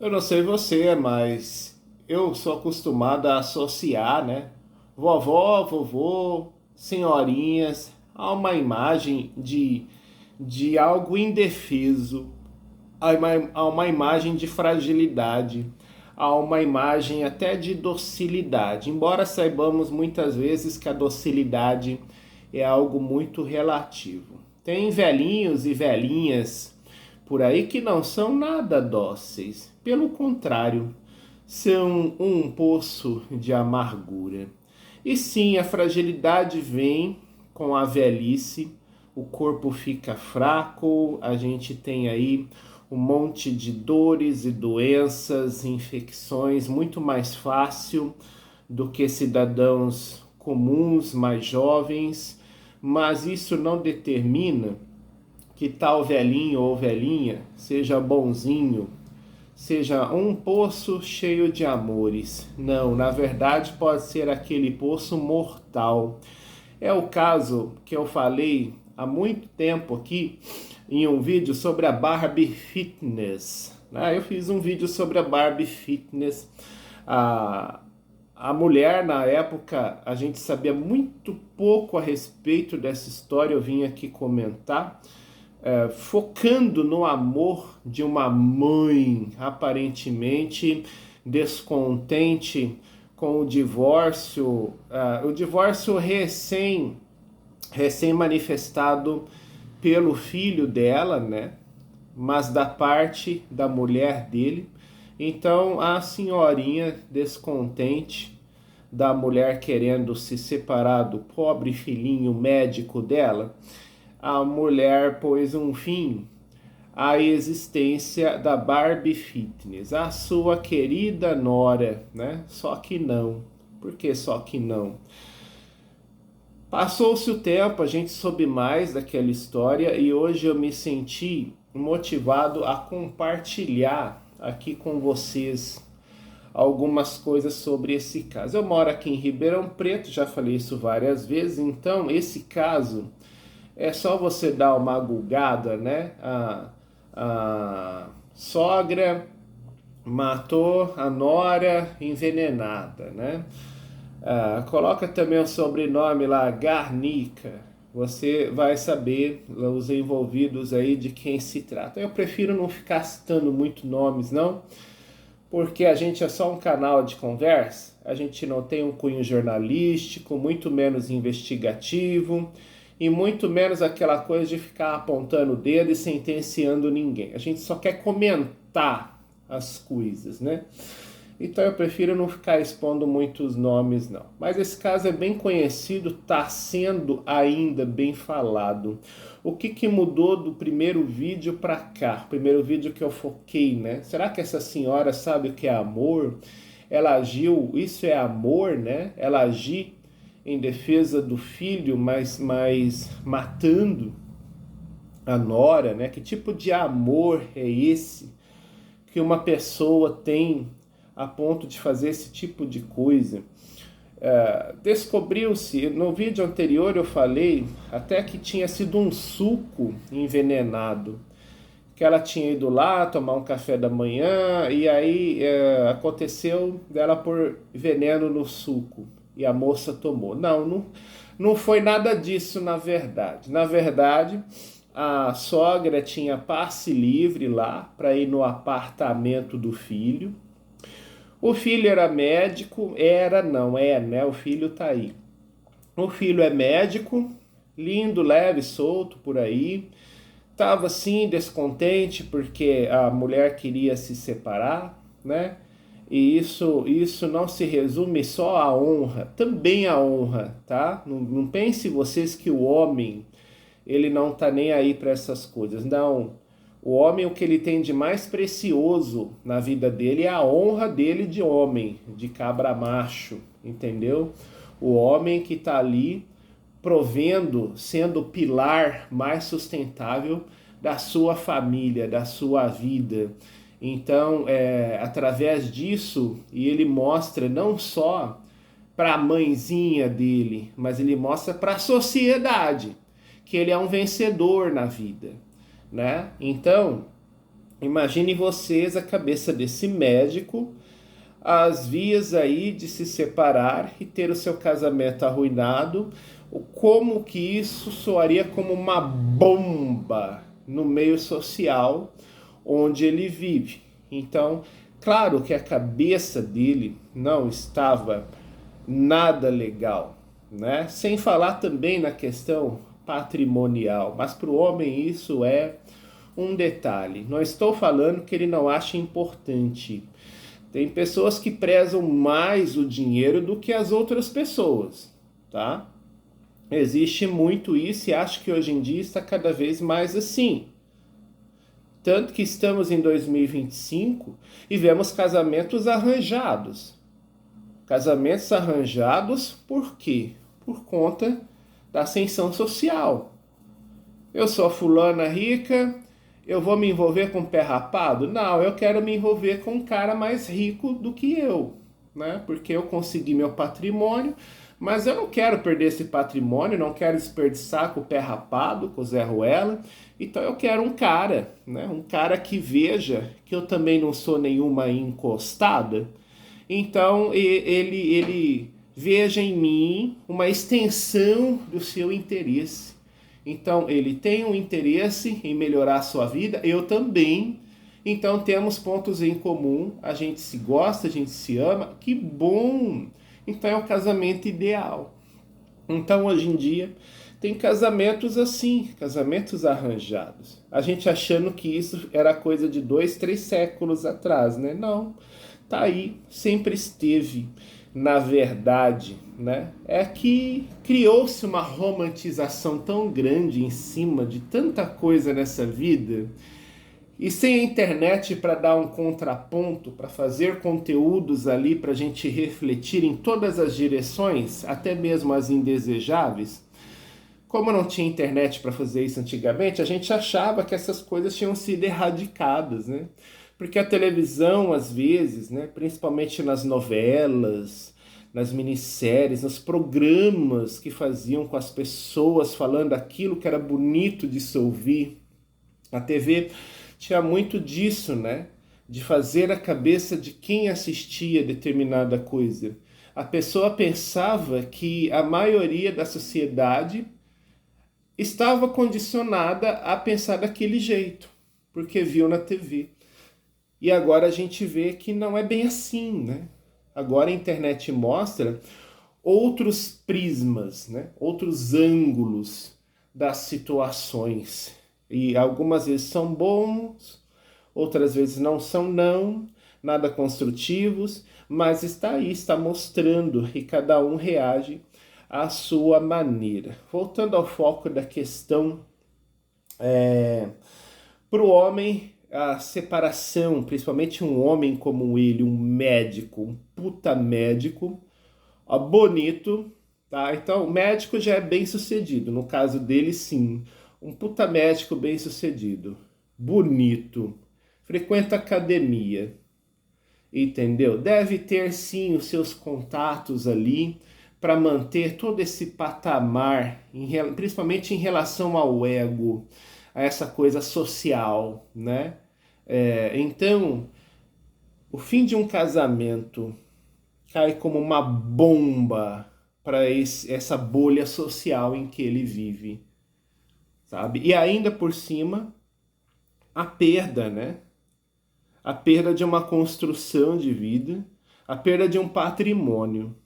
Eu não sei você, mas eu sou acostumado a associar, né? Vovó, vovô, senhorinhas, a uma imagem de algo indefeso, a uma imagem de fragilidade, a uma imagem até de docilidade. Embora saibamos muitas vezes que a docilidade é algo muito relativo. Tem velhinhos e velhinhas por aí que não são nada dóceis. Pelo contrário, são um poço de amargura. E sim, a fragilidade vem com a velhice, o corpo fica fraco, a gente tem aí um monte de dores e doenças, infecções muito mais fácil do que cidadãos comuns, mais jovens, mas isso não determina que tal velhinho ou velhinha seja bonzinho, seja um poço cheio de amores. Não, na verdade pode ser aquele poço mortal. É o caso que eu falei há muito tempo aqui em um vídeo sobre a Barbie Fitness. Eu fiz um vídeo sobre a Barbie Fitness. A, a mulher, na época, a gente sabia muito pouco a respeito dessa história, eu vim aqui comentar focando no amor de uma mãe aparentemente descontente com o divórcio recém manifestado pelo filho dela, né? Mas da parte da mulher dele. Então a senhorinha descontente da mulher querendo se separar do pobre filhinho médico dela, a mulher pôs um fim à existência da Barbie Fitness, a sua querida nora, né? Só que não. Por que só que não? Passou-se o tempo, a gente soube mais daquela história e hoje eu me senti motivado a compartilhar aqui com vocês algumas coisas sobre esse caso. Eu moro aqui em Ribeirão Preto, já falei isso várias vezes, então esse caso é só você dar uma gulgada, né? A sogra matou a nora envenenada, né? Coloca também o sobrenome lá, Garnica. Você vai saber os envolvidos aí de quem se trata. Eu prefiro não ficar citando muito nomes, não, porque a gente é só um canal de conversa, a gente não tem um cunho jornalístico, muito menos investigativo e muito menos aquela coisa de ficar apontando o dedo e sentenciando ninguém. A gente só quer comentar as coisas, né? Então eu prefiro não ficar expondo muitos nomes, não. Mas esse caso é bem conhecido, está sendo ainda bem falado. O que mudou do primeiro vídeo para cá? O primeiro vídeo que eu foquei, né? Será que essa senhora sabe o que é amor? Ela agiu, isso é amor, né? Ela agiu em defesa do filho, mas matando a nora, né? Que tipo de amor é esse que uma pessoa tem a ponto de fazer esse tipo de coisa? Descobriu-se, no vídeo anterior eu falei até que tinha sido um suco envenenado, que ela tinha ido lá tomar um café da manhã e aí aconteceu dela pôr veneno no suco e a moça tomou. Não foi nada disso na verdade. Na verdade, a sogra tinha passe livre lá para ir no apartamento do filho. O filho era médico, era, não é, né? O filho tá aí. O filho é médico, lindo, leve, solto por aí. Tava assim descontente porque a mulher queria se separar, né? E isso não se resume só à honra, também à honra, tá? Não pense vocês que o homem ele não tá nem aí para essas coisas. Não. O homem, o que ele tem de mais precioso na vida dele é a honra dele de homem, de cabra macho, entendeu? O homem que tá ali provendo, sendo o pilar mais sustentável da sua família, da sua vida. Então, através disso, e ele mostra não só para a mãezinha dele, mas ele mostra para a sociedade que ele é um vencedor na vida, né? Então, Imagine vocês a cabeça desse médico, as vias aí de se separar e ter o seu casamento arruinado, como que isso soaria como uma bomba no meio social onde ele vive. Então, claro que a cabeça dele não estava nada legal, né? Sem falar também na questão patrimonial, mas para o homem isso é um detalhe. Não estou falando que ele não acha importante. Tem pessoas que prezam mais o dinheiro do que as outras pessoas, tá? Existe muito isso e acho que hoje em dia está cada vez mais assim. Tanto que estamos em 2025 e vemos casamentos arranjados. Casamentos arranjados por quê? Por conta da ascensão social. Eu sou fulana rica, eu vou me envolver com pé rapado? Não, eu quero me envolver com um cara mais rico do que eu, né? Porque eu consegui meu patrimônio, mas eu não quero perder esse patrimônio, não quero desperdiçar com o pé rapado, com o Zé Ruela. Então eu quero um cara, né? Um cara que veja que eu também não sou nenhuma encostada. Então ele veja em mim uma extensão do seu interesse. Então ele tem um interesse em melhorar a sua vida, eu também. Então temos pontos em comum, a gente se gosta, a gente se ama, que bom! Então é o casamento ideal. Então hoje em dia tem casamentos assim, casamentos arranjados. A gente achando que isso era coisa de 2, 3 séculos atrás, né? Não, tá aí, sempre esteve. Na verdade, né? É que criou-se uma romantização tão grande em cima de tanta coisa nessa vida. E sem a internet para dar um contraponto, para fazer conteúdos ali para a gente refletir em todas as direções, até mesmo as indesejáveis, como não tinha internet para fazer isso antigamente, a gente achava que essas coisas tinham sido erradicadas, né? Porque a televisão, às vezes, né, principalmente nas novelas, nas minisséries, nos programas que faziam com as pessoas falando aquilo que era bonito de se ouvir, a TV tinha muito disso, né? De fazer a cabeça de quem assistia determinada coisa. A pessoa pensava que a maioria da sociedade estava condicionada a pensar daquele jeito, porque viu na TV. E agora a gente vê que não é bem assim, né? Agora a internet mostra outros prismas, né? Outros ângulos das situações. E algumas vezes são bons, outras vezes não são não, nada construtivos, mas está aí, está mostrando e cada um reage à sua maneira. Voltando ao foco da questão, para o homem, a separação, principalmente um homem como ele, um médico, um puta médico, ó, bonito, tá? Então o médico já é bem sucedido, no caso dele sim, um puta médico bem sucedido, bonito, frequenta academia, entendeu? Deve ter sim os seus contatos ali para manter todo esse patamar, principalmente em relação ao ego, a essa coisa social, né? Então, o fim de um casamento cai como uma bomba para essa bolha social em que ele vive, sabe? E ainda por cima, a perda, né? A perda de uma construção de vida, a perda de um patrimônio.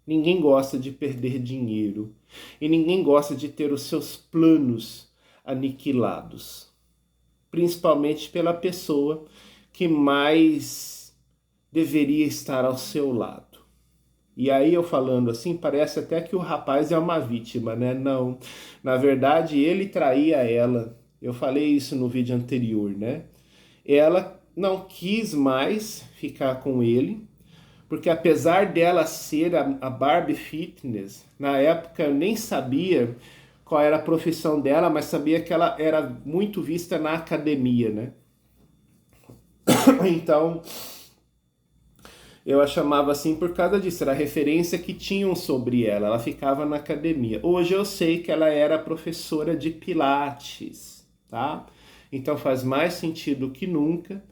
Ninguém gosta de perder dinheiro e ninguém gosta de ter os seus planos aniquilados, principalmente pela pessoa que mais deveria estar ao seu lado. E aí eu falando assim, parece até que o rapaz é uma vítima, né? Não, na verdade ele traía ela. Eu falei isso no vídeo anterior, né? Ela não quis mais ficar com ele, porque apesar dela ser a Barbie Fitness, na época eu nem sabia qual era a profissão dela, mas sabia que ela era muito vista na academia, né? Então, eu a chamava assim por causa disso, era a referência que tinham sobre ela, ela ficava na academia. Hoje eu sei que ela era professora de pilates, tá? Então faz mais sentido que nunca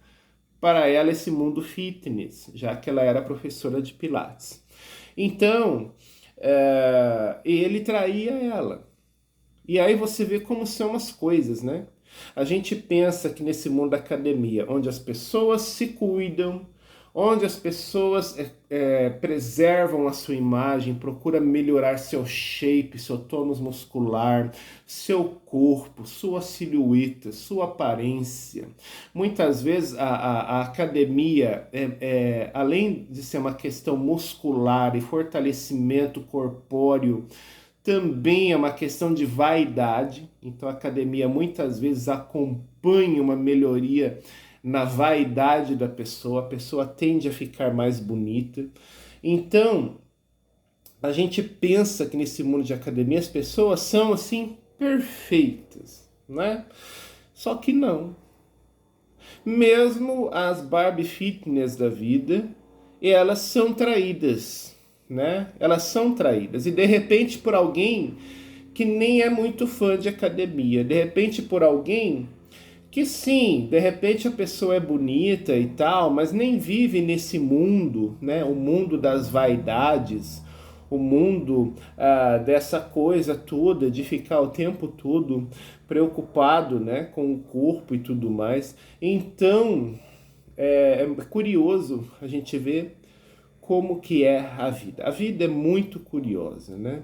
para ela esse mundo fitness, já que ela era professora de Pilates. Então, ele traía ela. E aí você vê como são as coisas, né? A gente pensa que nesse mundo da academia, onde as pessoas se cuidam, onde as pessoas preservam a sua imagem, procuram melhorar seu shape, seu tônus muscular, seu corpo, sua silhueta, sua aparência. Muitas vezes a academia, além de ser uma questão muscular e fortalecimento corpóreo, também é uma questão de vaidade. Então a academia muitas vezes acompanha uma melhoria na vaidade da pessoa, a pessoa tende a ficar mais bonita. Então, a gente pensa que nesse mundo de academia as pessoas são assim perfeitas, né? Só que não. Mesmo as Barbie Fitness da vida, elas são traídas, né? Elas são traídas. E de repente por alguém que nem é muito fã de academia. De repente por alguém que sim, de repente a pessoa é bonita e tal, mas nem vive nesse mundo, né? O mundo das vaidades, o mundo dessa coisa toda de ficar o tempo todo preocupado, né, com o corpo e tudo mais. Então é curioso a gente ver como que é a vida. A vida é muito curiosa, né?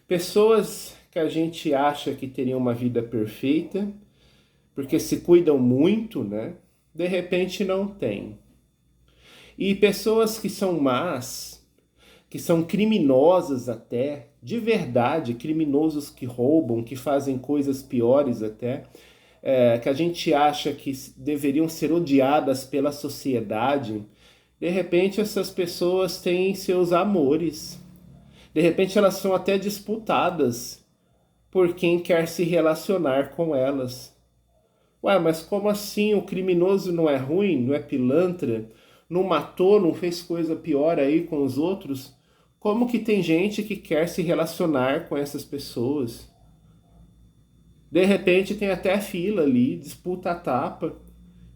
Pessoas que a gente acha que teriam uma vida perfeita, porque se cuidam muito, né? De repente não tem. E pessoas que são más, que são criminosas até, de verdade, criminosos que roubam, que fazem coisas piores até, que a gente acha que deveriam ser odiadas pela sociedade, de repente essas pessoas têm seus amores. De repente elas são até disputadas por quem quer se relacionar com elas. Ué, mas como assim? O criminoso não é ruim, não é pilantra, não matou, não fez coisa pior aí com os outros? Como que tem gente que quer se relacionar com essas pessoas? De repente tem até fila ali, disputa a tapa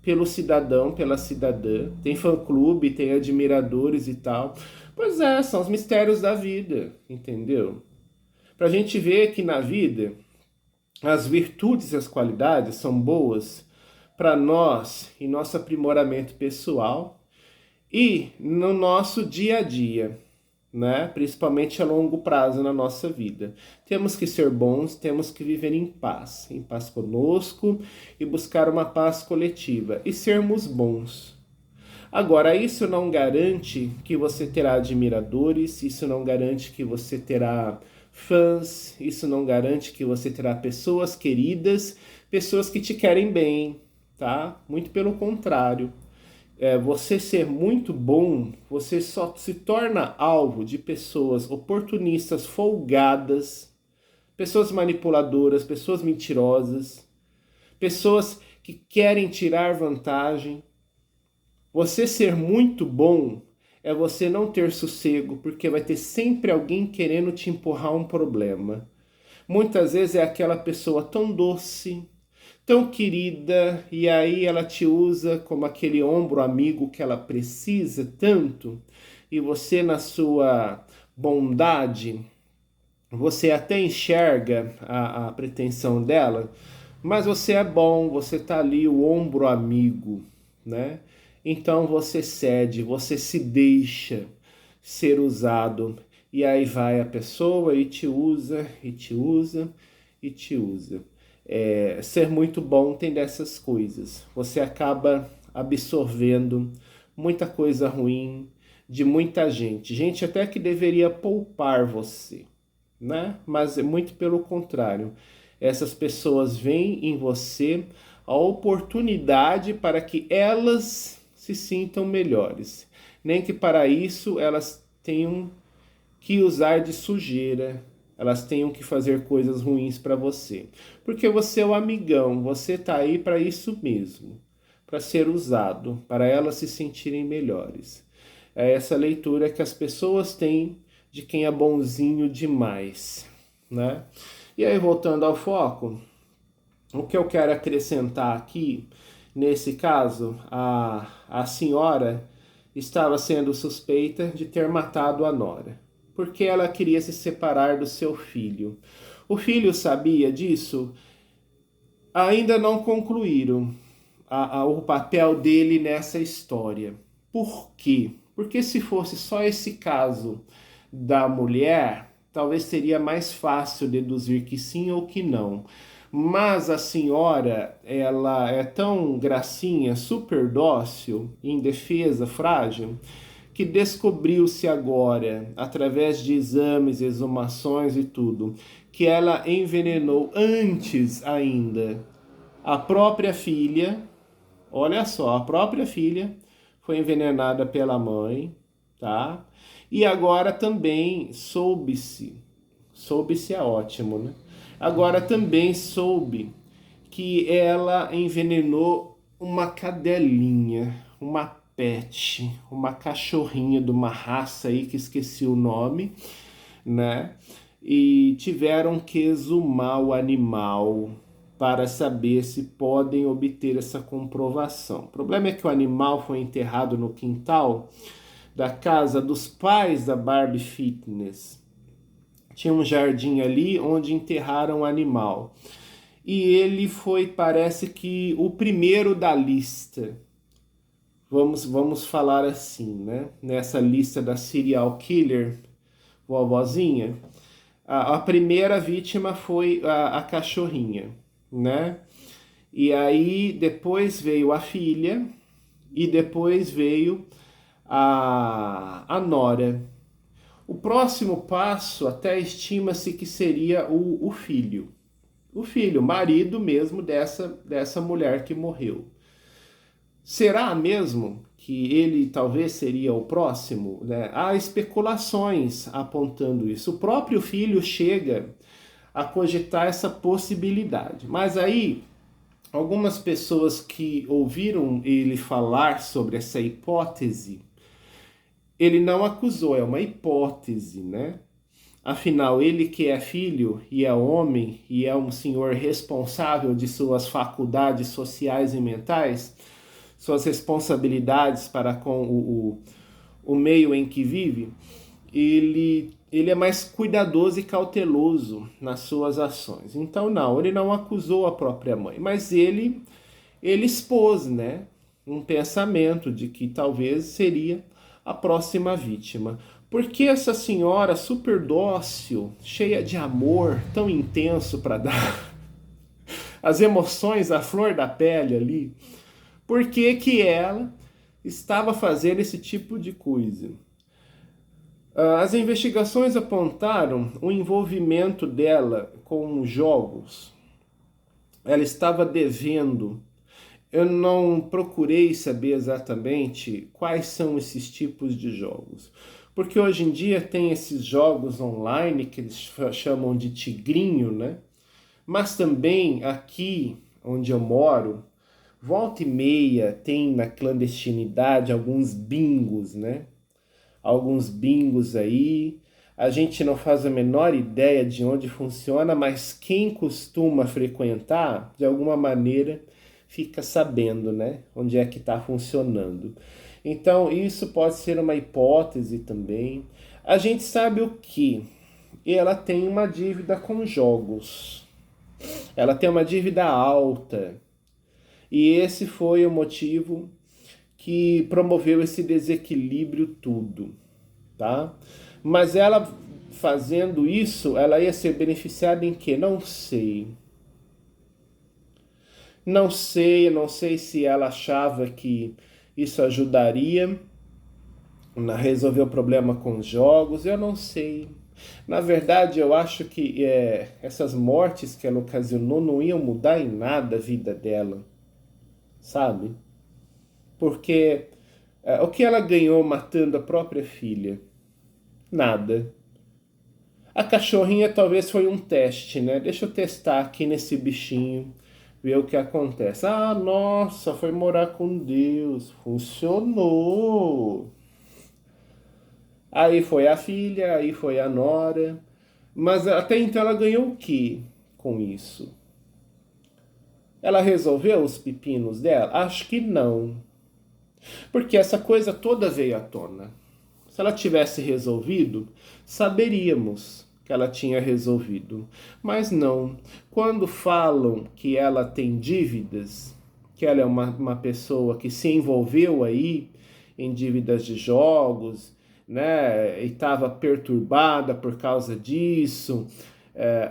pelo cidadão, pela cidadã. Tem fã-clube, tem admiradores e tal. Pois é, são os mistérios da vida, entendeu? Pra gente ver que na vida as virtudes e as qualidades são boas para nós em nosso aprimoramento pessoal e no nosso dia a dia, né? Principalmente a longo prazo na nossa vida. Temos que ser bons, temos que viver em paz conosco e buscar uma paz coletiva e sermos bons. Agora, isso não garante que você terá admiradores, isso não garante que você terá fãs, isso não garante que você terá pessoas queridas, pessoas que te querem bem, tá? Muito pelo contrário. Você ser muito bom, você só se torna alvo de pessoas oportunistas, folgadas, pessoas manipuladoras, pessoas mentirosas, pessoas que querem tirar vantagem. Você ser muito bom é você não ter sossego, porque vai ter sempre alguém querendo te empurrar um problema. Muitas vezes é aquela pessoa tão doce, tão querida, e aí ela te usa como aquele ombro amigo que ela precisa tanto, e você na sua bondade, você até enxerga a pretensão dela, mas você é bom, você tá ali o ombro amigo, né? Então você cede, você se deixa ser usado. E aí vai a pessoa e te usa, e te usa, e te usa. Ser muito bom tem dessas coisas. Você acaba absorvendo muita coisa ruim de muita gente. Gente até que deveria poupar você, né? Mas é muito pelo contrário. Essas pessoas veem em você a oportunidade para que elas se sintam melhores. Nem que para isso elas tenham que usar de sujeira, elas tenham que fazer coisas ruins para você. Porque você é o amigão, você tá aí para isso mesmo, para ser usado, para elas se sentirem melhores. É essa leitura que as pessoas têm de quem é bonzinho demais, né? E aí, voltando ao foco, O que eu quero acrescentar aqui, nesse caso, a senhora estava sendo suspeita de ter matado a nora, porque ela queria se separar do seu filho. O filho sabia disso? Ainda não concluíram o papel dele nessa história. Por quê? Porque se fosse só esse caso da mulher, talvez seria mais fácil deduzir que sim ou que não. Mas a senhora, ela é tão gracinha, super dócil, indefesa, frágil, que descobriu-se agora, através de exames, exumações e tudo, que ela envenenou antes ainda a própria filha. Olha só, a própria filha foi envenenada pela mãe, tá? E agora também soube-se é ótimo, né? Agora também soube que ela envenenou uma cadelinha, uma pet, uma cachorrinha de uma raça aí que esqueci o nome, né? E tiveram que exumar o animal para saber se podem obter essa comprovação. O problema é que o animal foi enterrado no quintal da casa dos pais da Barbie Fitness. Tinha um jardim ali onde enterraram o animal. E ele foi, parece que, o primeiro da lista. Vamos falar assim, né? Nessa lista da serial killer, vovozinha, a primeira vítima foi a cachorrinha, né? E aí depois veio a filha e depois veio a nora. O próximo passo até estima-se que seria o filho. O filho, marido mesmo dessa mulher que morreu. Será mesmo que ele talvez seria o próximo? Né? Há especulações apontando isso. O próprio filho chega a cogitar essa possibilidade. Mas aí, algumas pessoas que ouviram ele falar sobre essa hipótese, ele não acusou, é uma hipótese, né? Afinal, ele que é filho e é homem e é um senhor responsável de suas faculdades sociais e mentais, suas responsabilidades para com o meio em que vive, ele é mais cuidadoso e cauteloso nas suas ações. Então, não, ele não acusou a própria mãe, mas ele expôs, né, um pensamento de que talvez seria a próxima vítima. Porque essa senhora super dócil, cheia de amor, tão intenso para dar as emoções à flor da pele ali, por que que ela estava fazendo esse tipo de coisa? As investigações apontaram o envolvimento dela com jogos. Ela estava devendo. Eu não procurei saber exatamente quais são esses tipos de jogos. Porque hoje em dia tem esses jogos online que eles chamam de tigrinho, né? Mas também aqui onde eu moro, volta e meia tem na clandestinidade alguns bingos, né? Alguns bingos aí. A gente não faz a menor ideia de onde funciona, mas quem costuma frequentar, de alguma maneira, fica sabendo, né? Onde é que está funcionando. Então, isso pode ser uma hipótese também. A gente sabe o que? Ela tem uma dívida com jogos. Ela tem uma dívida alta. E esse foi o motivo que promoveu esse desequilíbrio tudo, tá? Mas ela fazendo isso, ela ia ser beneficiada em quê? Não sei. Não sei se ela achava que isso ajudaria a resolver o problema com os jogos, eu não sei. Na verdade, eu acho que essas mortes que ela ocasionou não iam mudar em nada a vida dela, sabe? Porque o que ela ganhou matando a própria filha? Nada. A cachorrinha talvez foi um teste, né? Deixa eu testar aqui nesse bichinho, ver o que acontece. Ah, nossa, foi morar com Deus. Funcionou. Aí foi a filha, aí foi a nora. Mas até então ela ganhou o que com isso? Ela resolveu os pepinos dela? Acho que não. Porque essa coisa toda veio à tona. Se ela tivesse resolvido, saberíamos que ela tinha resolvido. Mas não. Quando falam que ela tem dívidas, que ela é uma pessoa que se envolveu aí em dívidas de jogos, né, e estava perturbada por causa disso,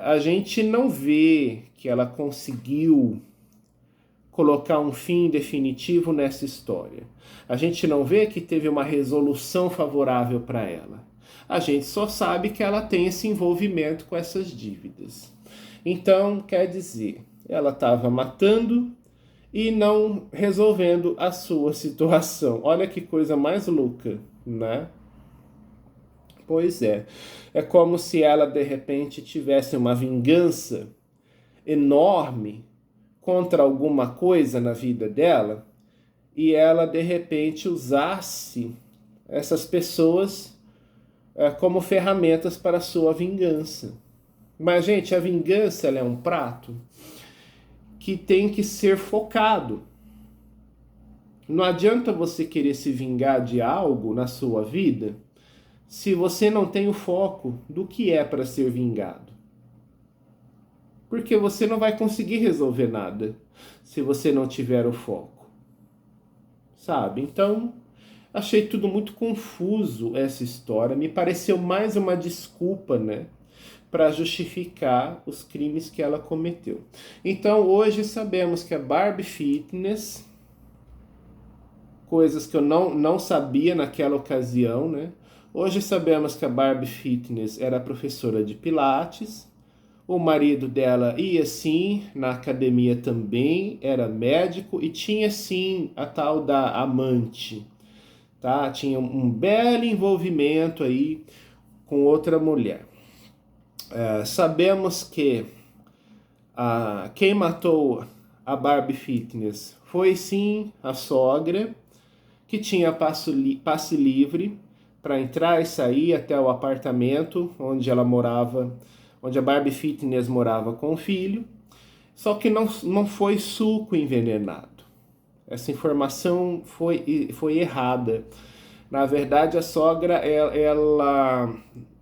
a gente não vê que ela conseguiu colocar um fim definitivo nessa história. A gente não vê que teve uma resolução favorável para ela. A gente só sabe que ela tem esse envolvimento com essas dívidas. Então, quer dizer, ela estava matando e não resolvendo a sua situação. Olha que coisa mais louca, né? Pois é. É como se ela de repente tivesse uma vingança enorme contra alguma coisa na vida dela e ela de repente usasse essas pessoas como ferramentas para a sua vingança. Mas, gente, a vingança ela é um prato que tem que ser focado. Não adianta você querer se vingar de algo na sua vida se você não tem o foco do que é para ser vingado. Porque você não vai conseguir resolver nada se você não tiver o foco. Sabe? Então, achei tudo muito confuso essa história. Me pareceu mais uma desculpa, né? Para justificar os crimes que ela cometeu. Então, hoje sabemos que a Barbie Fitness, coisas que eu não sabia naquela ocasião, né? Hoje sabemos que a Barbie Fitness era professora de Pilates. O marido dela ia sim na academia também, era médico e tinha sim a tal da amante, tá? Tinha um belo envolvimento aí com outra mulher. Sabemos que quem matou a Barbie Fitness foi sim a sogra, que tinha passe livre para entrar e sair até o apartamento onde ela morava, onde a Barbie Fitness morava com o filho, só que não foi suco envenenado. Essa informação foi errada. Na verdade, a sogra ela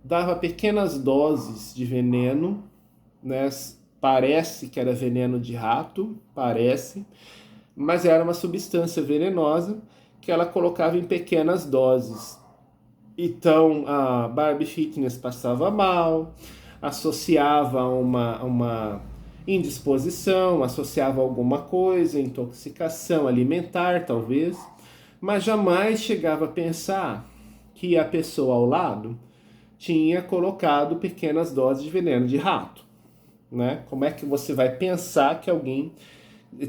dava pequenas doses de veneno, né? Parece que era veneno de rato, parece, mas era uma substância venenosa que ela colocava em pequenas doses. Então a Barbie Fitness passava mal, associava uma indisposição, associava alguma coisa, intoxicação alimentar talvez, mas jamais chegava a pensar que a pessoa ao lado tinha colocado pequenas doses de veneno de rato, né? Como é que você vai pensar que alguém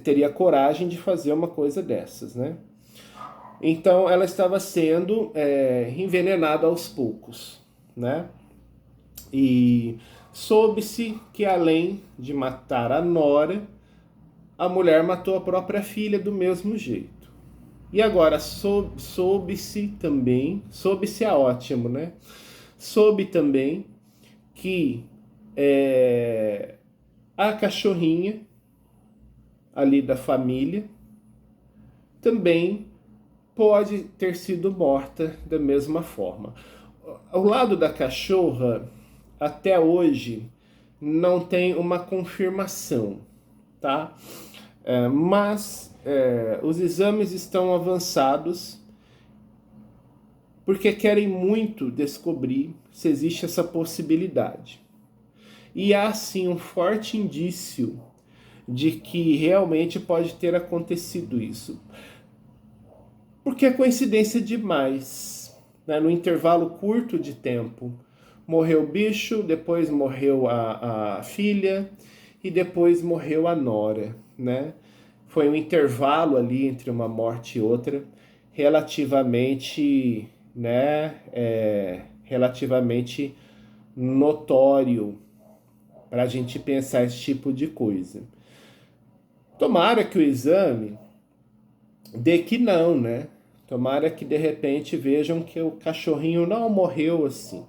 teria coragem de fazer uma coisa dessas, né? Então ela estava sendo envenenada aos poucos, né? E soube-se que além de matar a nora, a mulher matou a própria filha do mesmo jeito. E agora soube-se também, soube-se é ótimo, né? Soube também que a cachorrinha ali da família também pode ter sido morta da mesma forma. Ao lado da cachorra, até hoje, não tem uma confirmação, tá? Mas os exames estão avançados porque querem muito descobrir se existe essa possibilidade. E há sim um forte indício de que realmente pode ter acontecido isso. Porque é coincidência demais, né? No intervalo curto de tempo, morreu o bicho, depois morreu a filha e depois morreu a nora, né? Foi um intervalo ali entre uma morte e outra relativamente, né, relativamente notório para a gente pensar esse tipo de coisa. Tomara que o exame dê que não, né? Tomara que de repente vejam que o cachorrinho não morreu assim.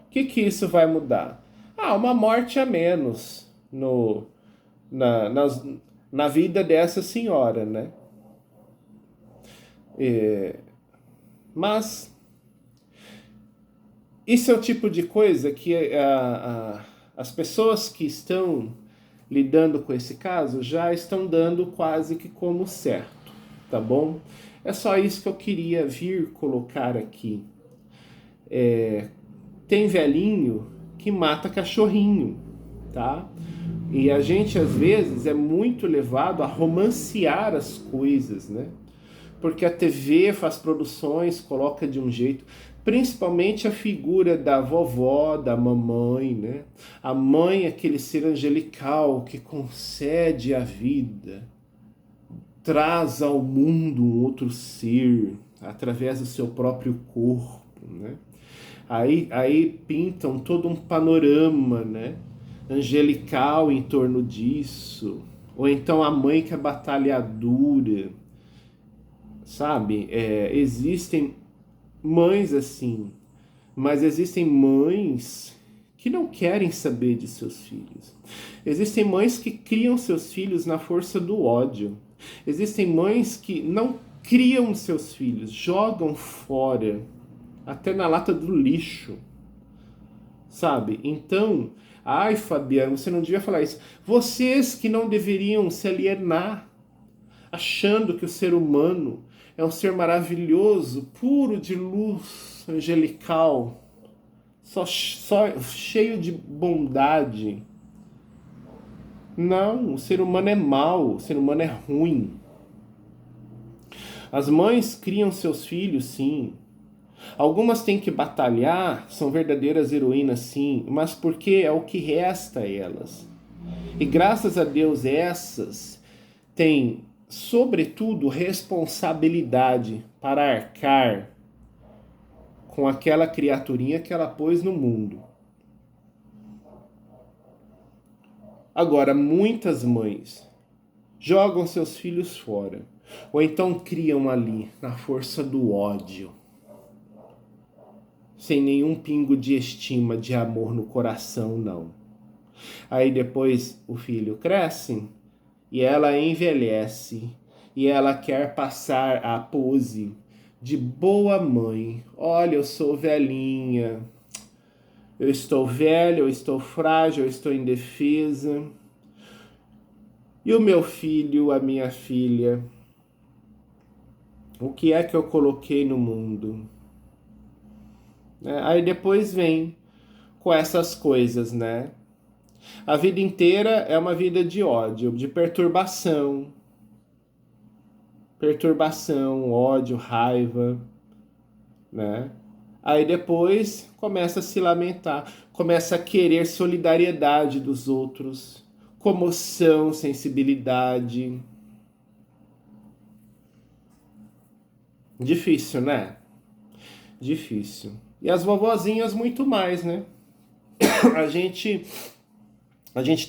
O que isso vai mudar? Uma morte a menos no, na, nas, na vida dessa senhora, né? Mas isso é o tipo de coisa que as pessoas que estão lidando com esse caso já estão dando quase que como certo, tá bom? É só isso que eu queria vir colocar aqui. Tem velhinho que mata cachorrinho, tá? E a gente às vezes é muito levado a romancear as coisas, né? Porque a TV faz produções, coloca de um jeito, principalmente a figura da vovó, da mamãe, né? A mãe é aquele ser angelical que concede a vida, traz ao mundo um outro ser através do seu próprio corpo, né? Aí pintam todo um panorama, né? Angelical em torno disso. Ou então a mãe que é batalhadora, sabe? Existem mães assim, mas existem mães que não querem saber de seus filhos. Existem mães que criam seus filhos na força do ódio. Existem mães que não criam seus filhos, jogam fora, até na lata do lixo, sabe? Então, ai, Fabiano, você não devia falar isso. Vocês que não deveriam se alienar, achando que o ser humano é um ser maravilhoso, puro de luz angelical, só cheio de bondade. Não, o ser humano é mau, o ser humano é ruim. As mães criam seus filhos, sim. Algumas têm que batalhar, são verdadeiras heroínas, sim, mas porque é o que resta a elas. E graças a Deus essas têm, sobretudo, responsabilidade para arcar com aquela criaturinha que ela pôs no mundo. Agora, muitas mães jogam seus filhos fora, ou então criam ali, na força do ódio, sem nenhum pingo de estima, de amor no coração, não. Aí depois o filho cresce e ela envelhece e ela quer passar a pose de boa mãe. Olha, eu sou velhinha, eu estou velha, eu estou frágil, eu estou indefesa. E o meu filho, a minha filha, o que é que eu coloquei no mundo? Aí depois vem com essas coisas, né? A vida inteira é uma vida de ódio, de perturbação, ódio, raiva, né? Aí depois começa a se lamentar, começa a querer solidariedade dos outros, comoção, sensibilidade. Difícil, né? Difícil. E as vovozinhas muito mais, né? A gente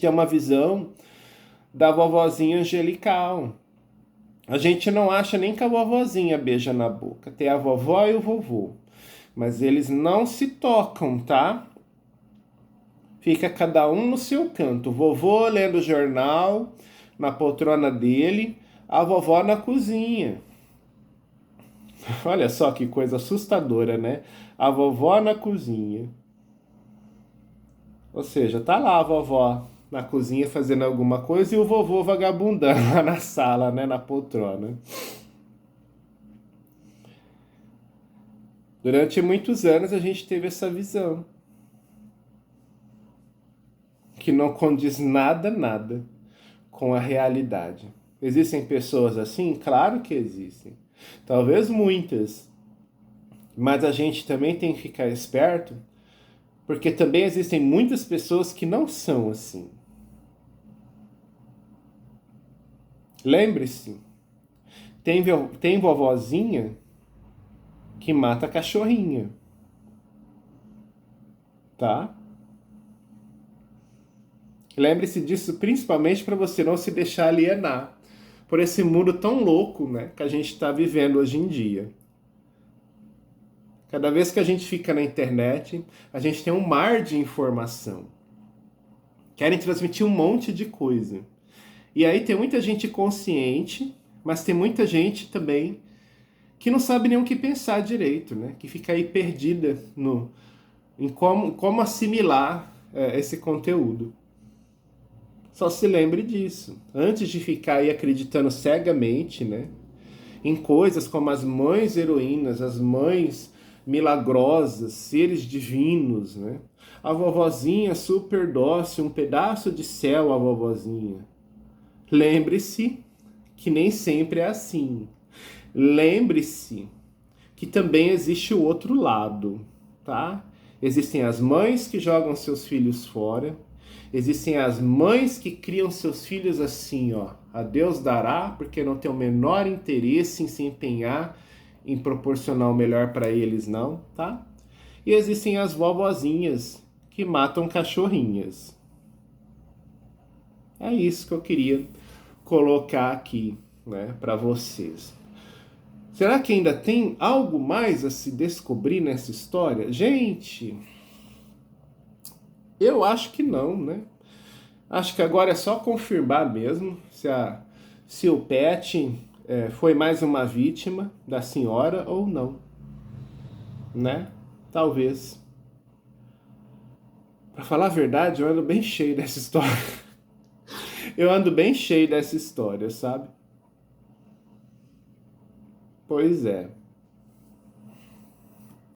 tem uma visão da vovozinha angelical. A gente não acha nem que a vovozinha beija na boca. Tem a vovó e o vovô. Mas eles não se tocam, tá? Fica cada um no seu canto. O vovô lendo o jornal na poltrona dele, a vovó na cozinha. Olha só que coisa assustadora, né? A vovó na cozinha. Ou seja, tá lá a vovó na cozinha fazendo alguma coisa e o vovô vagabundando lá na sala, né? Na poltrona. Durante muitos anos a gente teve essa visão. Que não condiz nada com a realidade. Existem pessoas assim? Claro que existem. Talvez muitas. Mas a gente também tem que ficar esperto, porque também existem muitas pessoas que não são assim. Lembre-se, tem vovozinha que mata cachorrinha, tá? Lembre-se disso principalmente para você não se deixar alienar por esse mundo tão louco, né, que a gente está vivendo hoje em dia. Cada vez que a gente fica na internet, a gente tem um mar de informação. Querem transmitir um monte de coisa. E aí tem muita gente consciente, mas tem muita gente também que não sabe nem o que pensar direito, né? Que fica aí perdida em como assimilar esse conteúdo. Só se lembre disso. Antes de ficar aí acreditando cegamente, né? Em coisas como as mães heroínas, as mães milagrosas, seres divinos, né? A vovozinha super dócil, um pedaço de céu a vovozinha. Lembre-se que nem sempre é assim. Lembre-se que também existe o outro lado, tá? Existem as mães que jogam seus filhos fora, existem as mães que criam seus filhos assim, ó, a Deus dará, porque não tem o menor interesse em se empenhar em proporcionar o melhor para eles, não, tá? E existem as vovozinhas que matam cachorrinhas. É isso que eu queria colocar aqui, né, para vocês. Será que ainda tem algo mais a se descobrir nessa história? Gente, eu acho que não, né? Acho que agora é só confirmar mesmo se o Pet foi mais uma vítima da senhora ou não, né? Talvez. Pra falar a verdade, eu ando bem cheio dessa história. Eu ando bem cheio dessa história, sabe? Pois é.